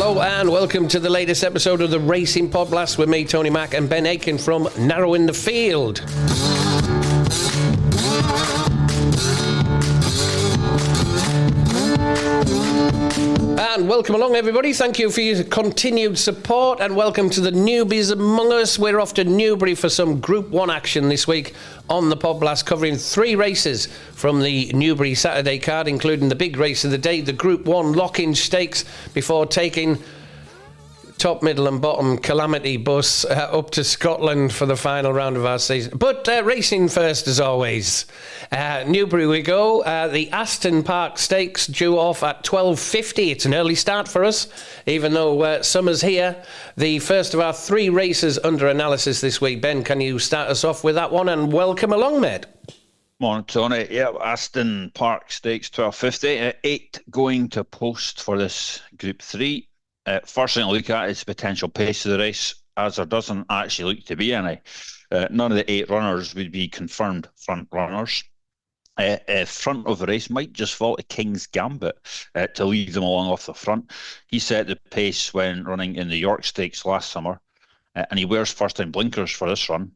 Hello and welcome to the latest episode of the Racing Podcast with me, Tony Mack, and Ben Aiken from Narrow in the Field. And welcome along, everybody. Thank you for your continued support and welcome to the newbies among us. We're off to Newbury for some Group 1 action this week on the Podblast, covering 3 races from the Newbury Saturday card, including the big race of the day, the Group 1 Lockinge Stakes, before taking top, middle and bottom calamity bus up to Scotland for the final round of our season. But racing first, as always. Newbury we go. The Aston Park Stakes due off at 12:50. It's an early start for us, even though summer's here. The first of our 3 races under analysis this week. Ben, can you start us off with that one? And welcome along, mate. Morning, Tony. Yeah, Aston Park Stakes 12:50. 8 going to post for this Group 3. First thing to look at is potential pace of the race, as there doesn't actually look to be any. None of the 8 runners would be confirmed front runners. Front of the race might just fall to King's Gambit to lead them along off the front. He set the pace when running in the York Stakes last summer, and he wears first-time blinkers for this run.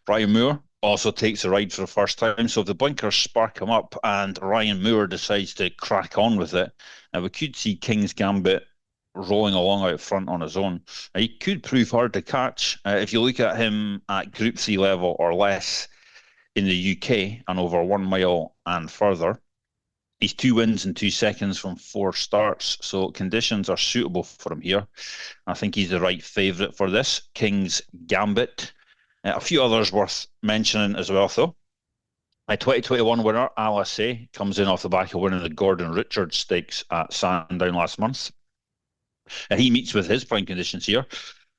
Ryan Moore also takes the ride for the first time, so if the blinkers spark him up and Ryan Moore decides to crack on with it, we could see King's Gambit rolling along out front on his own. He could prove hard to catch. If you look at him at Group 3 level or less in the UK and over 1 mile and further, he's 2 wins and 2 seconds from 4 starts, so conditions are suitable for him here. I think he's the right favourite for this, King's Gambit. A few others worth mentioning as well, though. A 2021 winner, Alice, comes in off the back of winning the Gordon Richards Stakes at Sandown last month. He meets with his prime conditions here.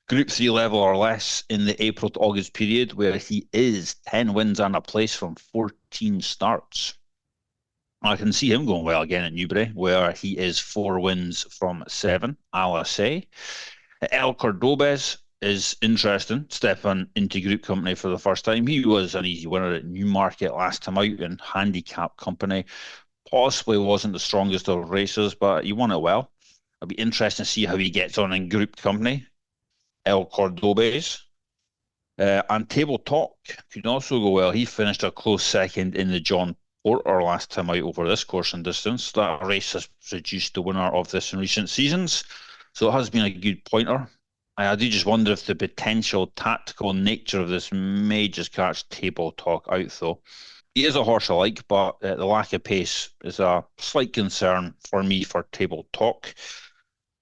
Group 3 level or less in the April to August period, where he is 10 wins and a place from 14 starts. I can see him going well again at Newbury, where he is 4 wins from 7. Alice. El Cordobés is interesting, stepping into group company for the first time. He was an easy winner at Newmarket last time out in handicap company. Possibly wasn't the strongest of races, but he won it well. It'll be interesting to see how he gets on in group company. El Cordobés. And Table Talk could also go well. He finished a close second in the John Porter last time out over this course and distance. That race has produced the winner of this in recent seasons, so it has been a good pointer. I do just wonder if the potential tactical nature of this may just catch Table Talk out, though. He is a horse I like, but the lack of pace is a slight concern for me for Table Talk.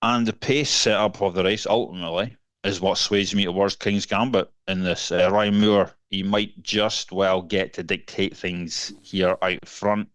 And the pace setup of the race ultimately is what sways me towards King's Gambit in this. Ryan Moore, he might just well get to dictate things here out front.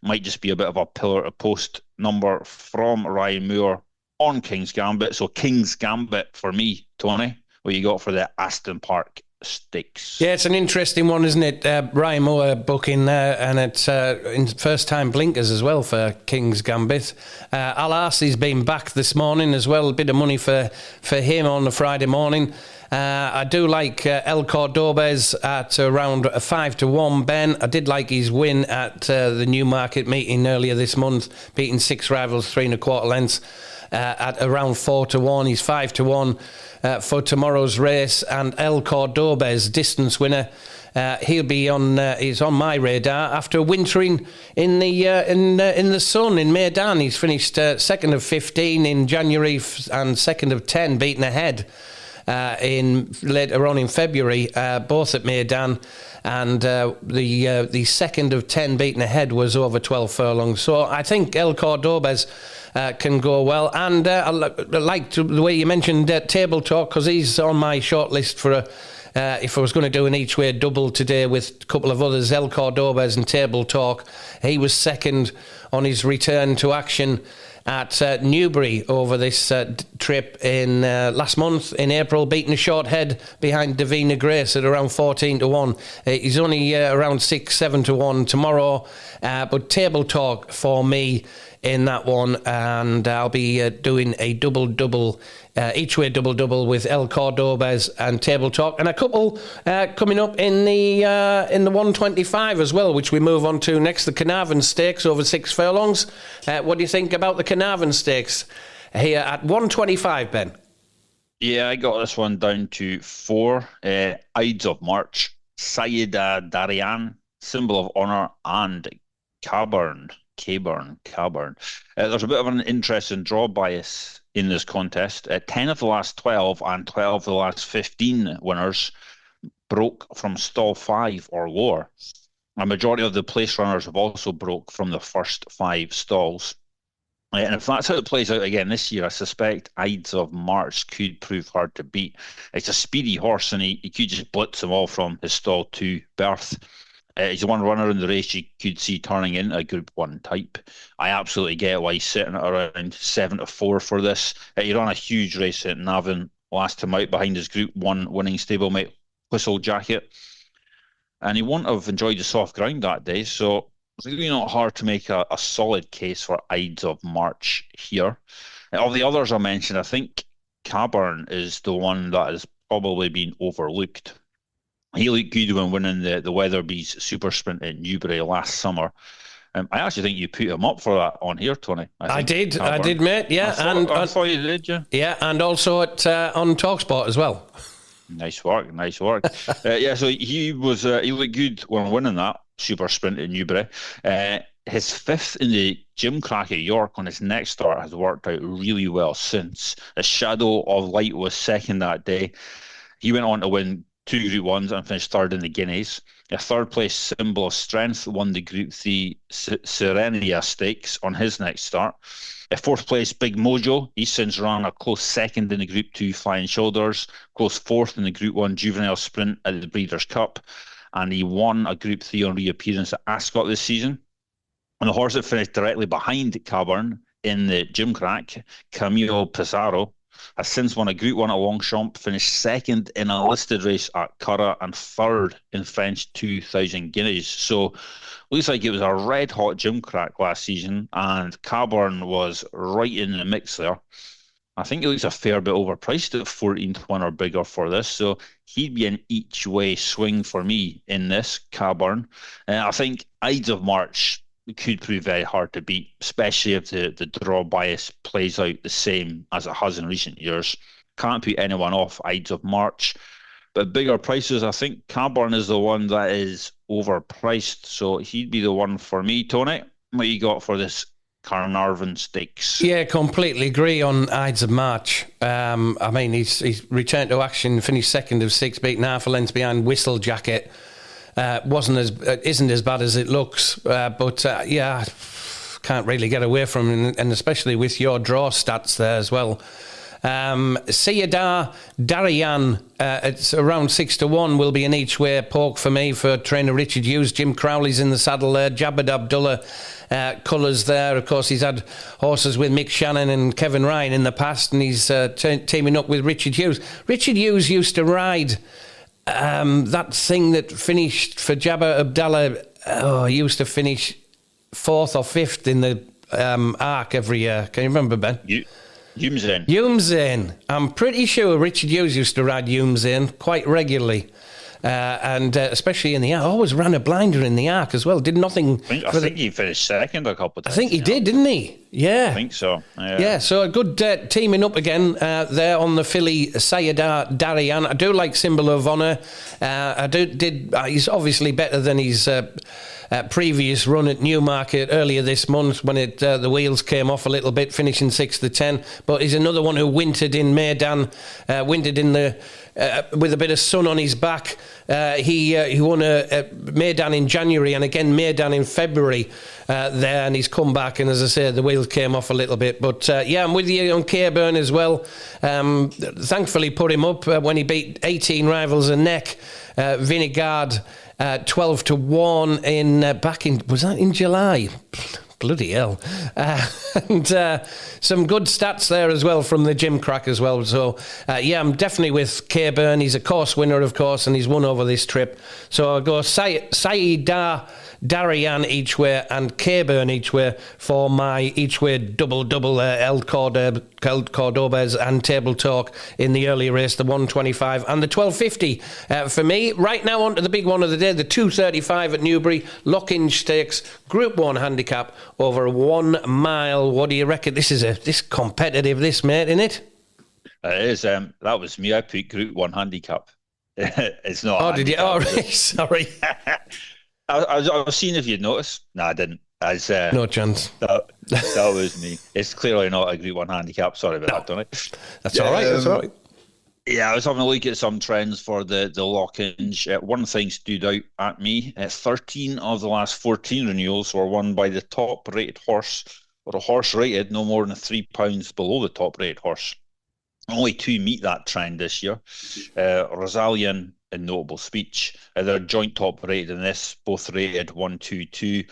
Might just be a bit of a pillar to post number from Ryan Moore on King's Gambit. So King's Gambit for me, Tony. What you got for the Aston Park Stakes? Yeah, it's an interesting one, isn't it? Ryan Moore booking there, and it's in first-time blinkers as well for King's Gambit. Al-Arsi's been back this morning as well. A bit of money for him on a Friday morning. I do like El Cordobés at around 5-1, Ben. I did like his win at the Newmarket meeting earlier this month, beating 6 rivals 3 1/4 lengths. At around 4-1. He's 5-1 for tomorrow's race, and El Cordobés, distance winner. He'll be on. He's on my radar after wintering in the sun in Meydan. He's finished 2nd of 15 in January and 2nd of 10, beaten ahead in later on in February, both at Meydan. And the 2nd of 10 beaten ahead was over 12 furlongs. So I think El Cordobés can go well. And I liked the way you mentioned Table Talk, because he's on my short list for if I was going to do an each-way double today with a couple of others, El Cordobés and Table Talk. He was second on his return to action at Newbury over this trip in last month in April, beating a short head behind Davina Grace at around 14-1. He's only around 6-7-1 tomorrow, but Table Talk for me in that one, and I'll be doing a double each way double with El Cordobés and Table Talk, and a couple coming up in the 125 as well, which we move on to next. The Carnarvon Stakes over 6 furlongs. What do you think about the Carnarvon Stakes? here at 125, Ben. Yeah, I got this one down to 4. Ides of March, Sayyida Darian, Symbol of Honour, and Caburn. There's a bit of an interesting draw bias in this contest. 10 of the last 12 and 12 of the last 15 winners broke from stall 5 or lower. A majority of the place runners have also broke from the first 5 stalls. And if that's how it plays out again this year, I suspect Ides of March could prove hard to beat. It's a speedy horse, and he could just blitz them all from his stall 2 berth. He's the one runner in the race you could see turning into a Group 1 type. I absolutely get why he's sitting at around 7-4 for this. He ran a huge race at Navan last time out behind his Group 1 winning stablemate Whistle Jacket. And he wouldn't have enjoyed the soft ground that day, so it's really not hard to make a solid case for Ides of March here. Of the others I mentioned, I think Caburn is the one that has probably been overlooked. He looked good when winning the Weatherby's Super Sprint at Newbury last summer. I actually think you put him up for that on here, Tony. I did, mate. Yeah, I thought you did, yeah. Yeah, and also on TalkSport as well. Nice work. So he looked good when winning that Super Sprint at Newbury. His 5th in the Gimcrack at York on his next start has worked out really well since. A Shadow of Light was 2nd that day. He went on to win 2 Group 1s and finished 3rd in the Guineas. A 3rd place Symbol of Strength won the Group 3 Serenia Stakes on his next start. A 4th place Big Mojo, he's since run a close 2nd in the Group 2 Flying Shoulders, close 4th in the Group 1 Juvenile Sprint at the Breeders' Cup, and he won a Group 3 on reappearance at Ascot this season. And the horse that finished directly behind Caburn in the Gimcrack, Camilo Pizarro, has since won a Group 1 at Longchamp, finished 2nd in a listed race at Curragh and 3rd in French 2,000 Guineas. So looks like it was a red-hot Gimcrack last season, and Caburn was right in the mix there. I think he looks a fair bit overpriced at 14 to 1 or bigger for this, so he'd be an each-way swing for me in this, Caburn. I think Ides of March could prove very hard to beat, especially if the draw bias plays out the same as it has in recent years. Can't put anyone off Ides of March. But bigger prices, I think Caburn is the one that is overpriced, so he'd be the one for me. Tony, what you got for this Carnarvon Stakes? Yeah, completely agree on Ides of March. I mean, he's returned to action, finished 2nd of 6, beaten half a length behind Whistle Jacket. Isn't as bad as it looks, but can't really get away from him, and especially with your draw stats there as well. Sayyida Darian, it's around 6 to 1, will be an each way poke for me for trainer Richard Hughes. Jim Crowley's in the saddle there. Jabad Abdullah colours there. Of course, he's had horses with Mick Shannon and Kevin Ryan in the past, and he's teaming up with Richard Hughes. Richard Hughes used to ride that thing that finished for Jabba Abdallah. He used to finish 4th or 5th in the Arc every year. Can you remember, Ben? Youmzain. I'm pretty sure Richard Hughes used to ride Youmzain quite regularly. And especially in the Arc. Always ran a blinder in the Arc as well. Did nothing. I think he finished 2nd a couple of times. I think he did, didn't he? Yeah. I think so. Yeah, so a good teaming up again there on the filly Sayyida Darian. I do like Symbol of Honour. He's obviously better than his previous run at Newmarket earlier this month when the wheels came off a little bit, finishing 6 to 10. But he's another one who wintered in Maidan, with a bit of sun on his back. He won a Maidan in January and again Maidan in February there, and he's come back, and as I say, the wheels came off a little bit. But I'm with you on Caburn as well. Thankfully put him up when he beat 18 rivals a neck. Vinegard 12 to 1 was that in July? Bloody hell. And some good stats there as well from the Gimcrack as well. So, I'm definitely with Caburn. He's a course winner, of course, and he's won over this trip. So I'll go Sayyida Darien each way, and Caburn each way for my each way double El Cordobas and Table Talk in the early race, the 125 and the 1250 for me. Right now on to the big one of the day, the 235 at Newbury, Lockinge Stakes, Group 1 handicap over 1 mile. What do you reckon? This competitive, this, mate, isn't it? It is. That was me. I put Group 1 handicap. It's not. Oh, did you? Oh, right. Sorry. I was seeing if you'd noticed. No, I didn't. No chance. That was me. It's clearly not a Group 1 handicap. Sorry about that, Tony. That's all right. That's all right. Yeah, I was having a look at some trends for the Lockinge. One thing stood out at me. 13 of the last 14 renewals were won by the top-rated horse, or a horse rated no more than £3 below the top-rated horse. Only 2 meet that trend this year. Rosalian and Notable Speech. They're joint top rated in this, both rated 1-2-2.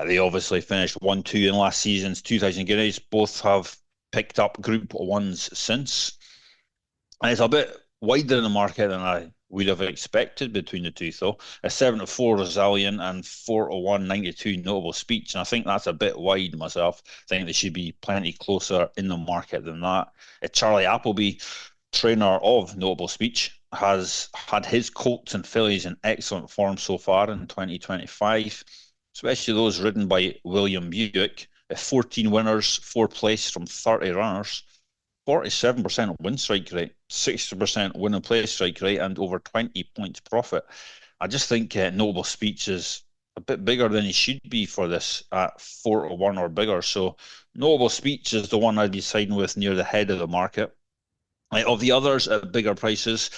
They obviously finished 1-2 in last season's 2,000 guineas. Both have picked up Group 1s since. And it's a bit wider in the market than I would have expected between the two, though. A 7-4 Rosalian and 4-1 92 Notable Speech. And I think that's a bit wide myself. I think they should be plenty closer in the market than that. Charlie Appleby, trainer of Notable Speech, has had his colts and fillies in excellent form so far in 2025, especially those ridden by William Buick. 14 winners, 4 placed from 30 runners. 47% win strike rate, 60% win and play strike rate, and over 20 points profit. I just think Noble Speech is a bit bigger than he should be for this at 4-1 or bigger. So Noble Speech is the one I'd be siding with near the head of the market. Of the others at bigger prices,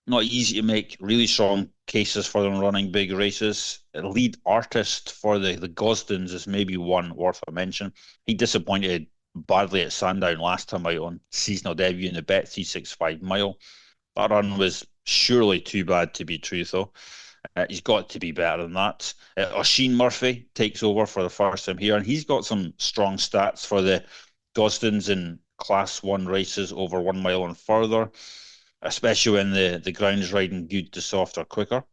not easy to make really strong cases for them running big races. Lead Artist for the Gosdens is maybe one worth a mention. He disappointed badly at Sandown last time out on seasonal debut in the Bet 365 mile. That run was surely too bad to be true, though. He's got to be better than that. Oisin Murphy takes over for the first time here, and he's got some strong stats for the Gosdens in Class 1 races over 1 mile and further, especially when the ground's riding good to soft or quicker.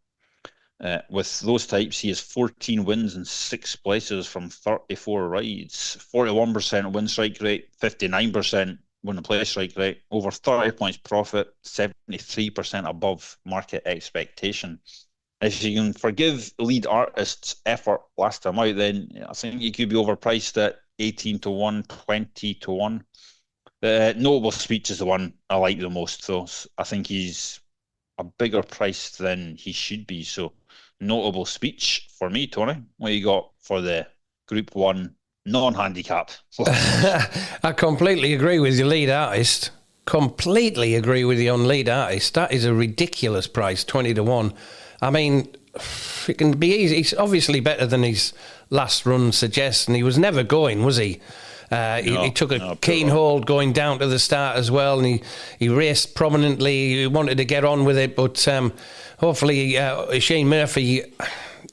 With those types, he has 14 wins and 6 places from 34 rides, 41% win strike rate, 59% win and play strike rate, over 30 points profit, 73% above market expectation. If you can forgive Lead Artist's effort last time out, then I think he could be overpriced at 18-1, 20-1. The Notable Speech is the one I like the most, though. I think he's a bigger price than he should be. So Notable Speech for me, Tony. What you got for the Group 1 non-handicap? I completely agree with you, Lead Artist. Completely agree with you on Lead Artist. That is a ridiculous price, 20-1. I mean, it can be easy. He's obviously better than his last run suggests, and he was never going, was he? He took a keen hold going down to the start as well, and he raced prominently. He wanted to get on with it, but hopefully Shane Murphy,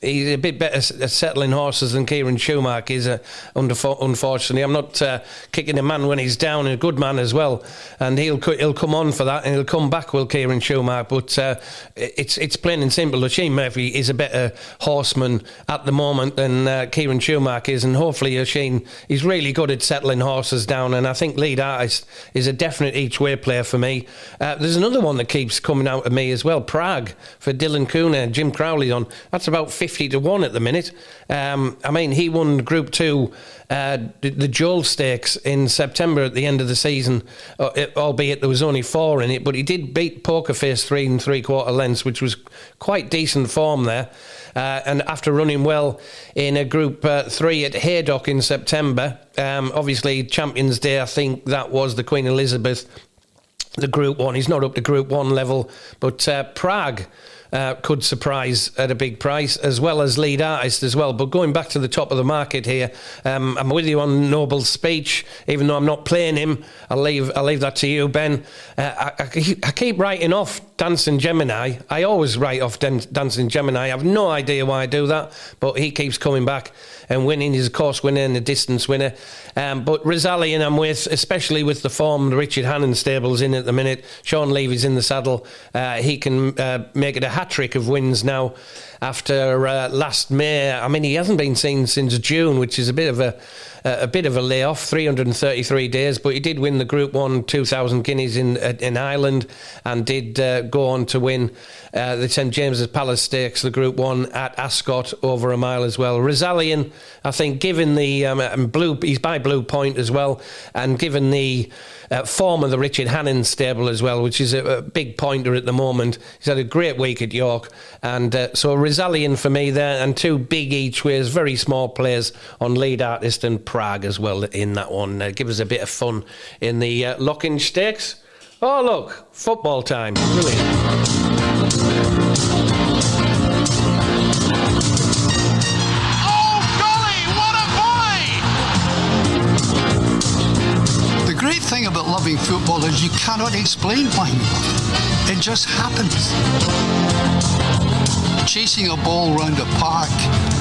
he's a bit better at settling horses than Kieran Schumacher is, unfortunately. I'm not kicking a man when he's down, a good man as well, and he'll come on for that, and he'll come back, will Kieran Schumacher, but it's plain and simple. Shane Murphy is a better horseman at the moment than Kieran Schumacher is, and hopefully Shane is really good at settling horses down, and I think Lead Artist is a definite each-way player for me. There's another one that keeps coming out of me as well, Prague, for Dylan Cooner, Jim Crowley on. That's about 50-1 at the minute. I mean, he won Group 2, the Joel Stakes in September at the end of the season, albeit there was only 4 in it, but he did beat Poker Face 3 3/4 lengths, which was quite decent form there. And after running well in a Group 3 at Haydock in September, obviously Champions Day, I think that was the Queen Elizabeth, the Group 1. He's not up to Group 1 level, but Prague could surprise at a big price, as well as Lead Artist as well. But going back to the top of the market here, I'm with you on Noble Speech, even though I'm not playing him. I'll leave that to you, Ben. I keep writing off Dancing Gemini. I always write off Dancing Gemini. I have no idea why I do that, but he keeps coming back and winning. He's a course winner and a distance winner. But Rosalian I'm with, especially with the form the Richard Hannon stable's in at the minute. Sean Levy's in the saddle. He can make it a hat-trick of wins now. after last May. I mean, he hasn't been seen since June, which is a bit of a layoff, 333 days, but he did win the Group 1 2,000 guineas in Ireland, and did go on to win the St James's Palace Stakes, the Group 1 at Ascot, over a mile as well. Rezalian, I think, given the he's by Blue Point as well, and given the form of the Richard Hannon stable as well, which is a big pointer at the moment. He's had a great week at York, and so Rezalian for me there, and 2 big each ways, very small players on Lead Artist and Prague as well in that one. Give us a bit of fun in the Lockinge Stakes. Oh look, football time, brilliant. The great thing about loving football is you cannot explain why you love it. It just happens. Chasing a ball round a park,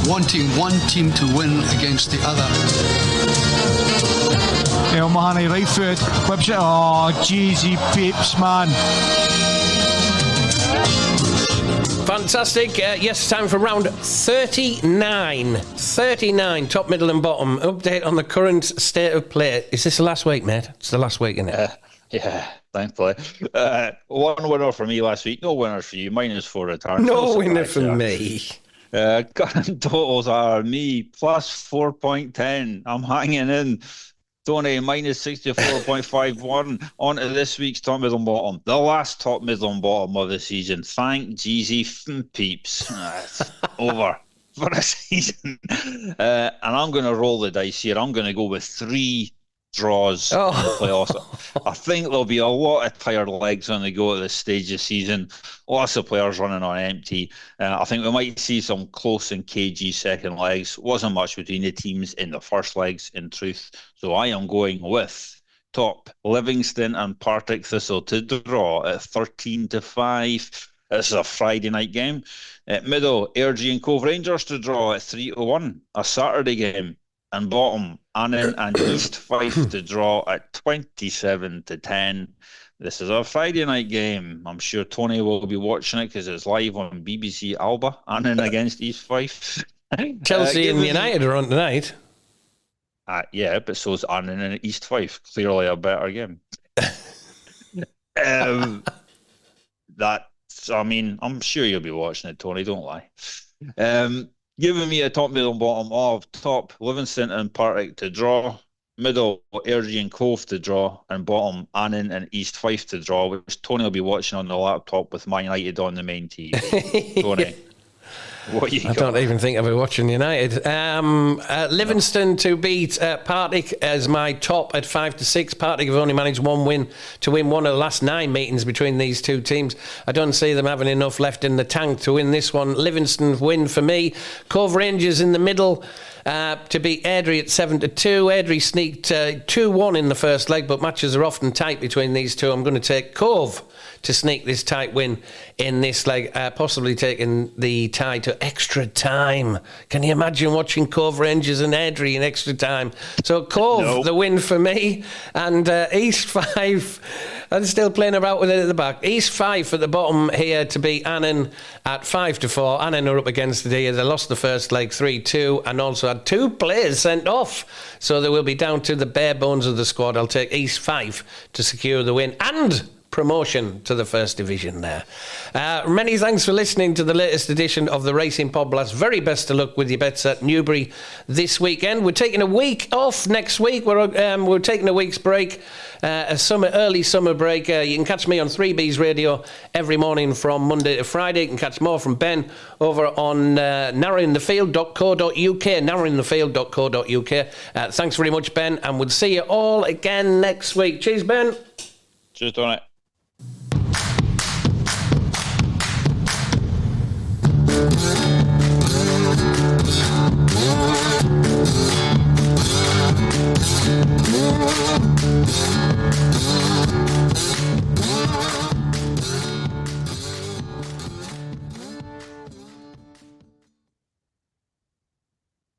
wanting one team to win against the other. El Mahoney, right foot, whips it. Oh, JEEZY Peeps, man. Fantastic. Yes, time for round 39. 39, top, middle and bottom. Update on the current state of play. Is this the last week, mate? It's the last week, isn't it? Yeah, thankfully. One winner for me last week. No winners for you. -4 returns. No winner for me. Current totals are me plus 4.10. I'm hanging in. Tony -64.51 on to this week's top, middle and bottom. The last top, middle and bottom of the season. Thank JEEZY Peeps. It's over for a season. And I'm going to roll the dice here. I'm going to go with 3 draws in the playoffs. I think there'll be a lot of tired legs on the go at this stage of the season. Lots of players running on empty. I think we might see some close and cagey second legs. Wasn't much between the teams in the first legs, in truth. So I am going with top Livingston and Partick Thistle to draw at 13-5. This is a Friday night game. At middle, Airdrie and Cove Rangers to draw at 3-1, a Saturday game. And bottom, Annan and East Fife to draw at 27-10. This is a Friday night game. I'm sure Tony will be watching it because it's live on BBC Alba. Annan against East Fife. Chelsea and United are on tonight. Yeah, but so is Annan and East Fife. Clearly a better game. I'm sure you'll be watching it, Tony. Don't lie. Giving me a top, middle and bottom of top Livingston and Partick to draw, middle Airdrie and Cove to draw, and bottom Annan and East Fife to draw, which Tony will be watching on the laptop with Man United on the main TV. Tony, what you got? I don't even think I'll be watching United. Livingston to beat Partick as my top at 5-6. Partick have only managed one win to win one of the last 9 meetings between these two teams. I don't see them having enough left in the tank to win this one. Livingston win for me. Cove Rangers in the middle to beat Airdrie at 7-2. Airdrie sneaked 2-1 in the first leg, but matches are often tight between these two. I'm going to take Cove to sneak this tight win in this leg, possibly taking the tie to extra time. Can you imagine watching Cove Rangers and Airdrie in extra time? So Cove, the win for me, and East Fife, I'm still playing about with it at the back. East Fife at the bottom here to beat Annan at 5-4. Annan are up against it here. They lost the first leg 3-2 and also had 2 players sent off. So they will be down to the bare bones of the squad. I'll take East Fife to secure the win and promotion to the First Division there. Many thanks for listening to the latest edition of the Racing Podcast. Very best of luck with your bets at Newbury this weekend. We're taking a week off next week. We're taking a week's break, early summer break. You can catch me on 3B's Radio every morning from Monday to Friday. You can catch more from Ben over on narrowingthefield.co.uk, narrowingthefield.co.uk. Thanks very much, Ben, and we'll see you all again next week. Cheers, Ben. Cheers, Tony. Thank you.